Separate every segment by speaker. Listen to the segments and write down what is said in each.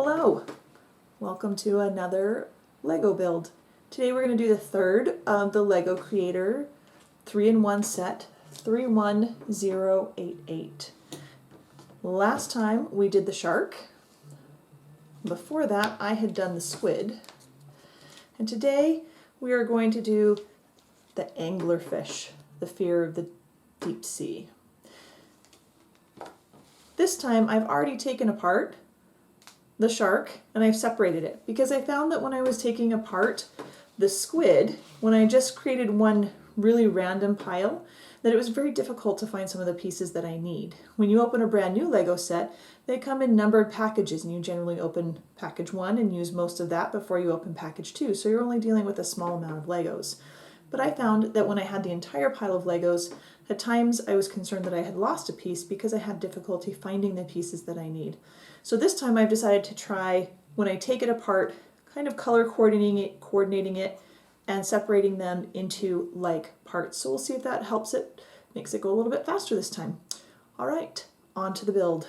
Speaker 1: Hello, welcome to another Lego build. Today we're going to do the third of the Lego Creator 3-in-1 set, 31088. Last time we did the shark. Before that I had done the squid. And today we are going to do the anglerfish, the fear of the deep sea. This time I've already taken apart the shark and I've separated it because I found that when I was taking apart the squid, when I just created one really random pile, that it was very difficult to find some of the pieces that I need. When you open a brand new Lego set, they come in numbered packages and you generally open package 1 and use most of that before you open package 2, so you're only dealing with a small amount of Legos. But I found that when I had the entire pile of Legos, at times I was concerned that I had lost a piece because I had difficulty finding the pieces that I need. So this time I've decided to try, when I take it apart, kind of color coordinating it and separating them into like parts. So we'll see if that helps it, makes it go a little bit faster this time. All right, on to the build.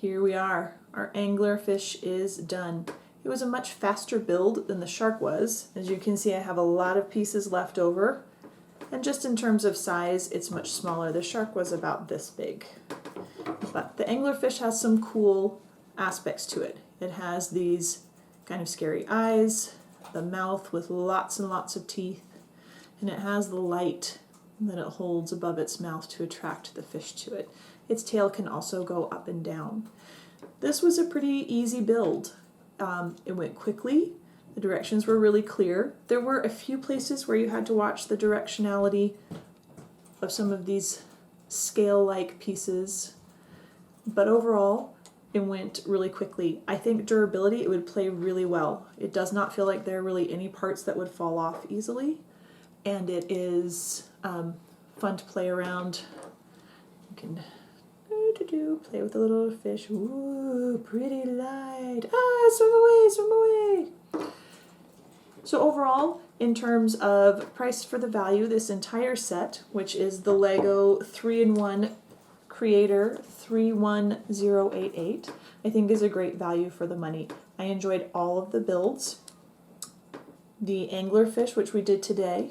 Speaker 1: Here we are. Our anglerfish is done. It was a much faster build than the shark was. As you can see, I have a lot of pieces left over. And just in terms of size, it's much smaller. The shark was about this big. But the anglerfish has some cool aspects to it. It has these kind of scary eyes, the mouth with lots and lots of teeth, and it has the light that it holds above its mouth to attract the fish to it. Its tail can also go up and down. This was a pretty easy build. It went quickly. The directions were really clear. There were a few places where you had to watch the directionality of some of these scale-like pieces, but overall it went really quickly. I think durability, it would play really well. It does not feel like there are really any parts that would fall off easily, and it is fun to play around. You can play with the little fish. Ooh, pretty light. Ah, swim away, swim away. So overall, in terms of price for the value, this entire set, which is the Lego 3-in-1 Creator 31088, I think is a great value for the money. I enjoyed all of the builds. The anglerfish, which we did today,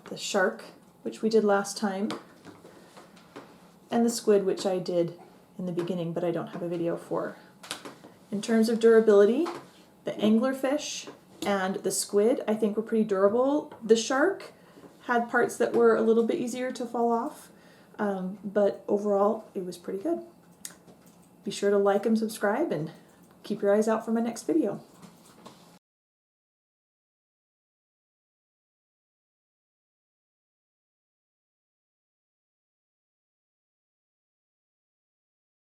Speaker 1: the shark, which we did last time, and the squid, which I did in the beginning, but I don't have a video for. In terms of durability, the anglerfish and the squid, I think, were pretty durable. The shark had parts that were a little bit easier to fall off, but overall, it was pretty good. Be sure to like and subscribe, and keep your eyes out for my next video.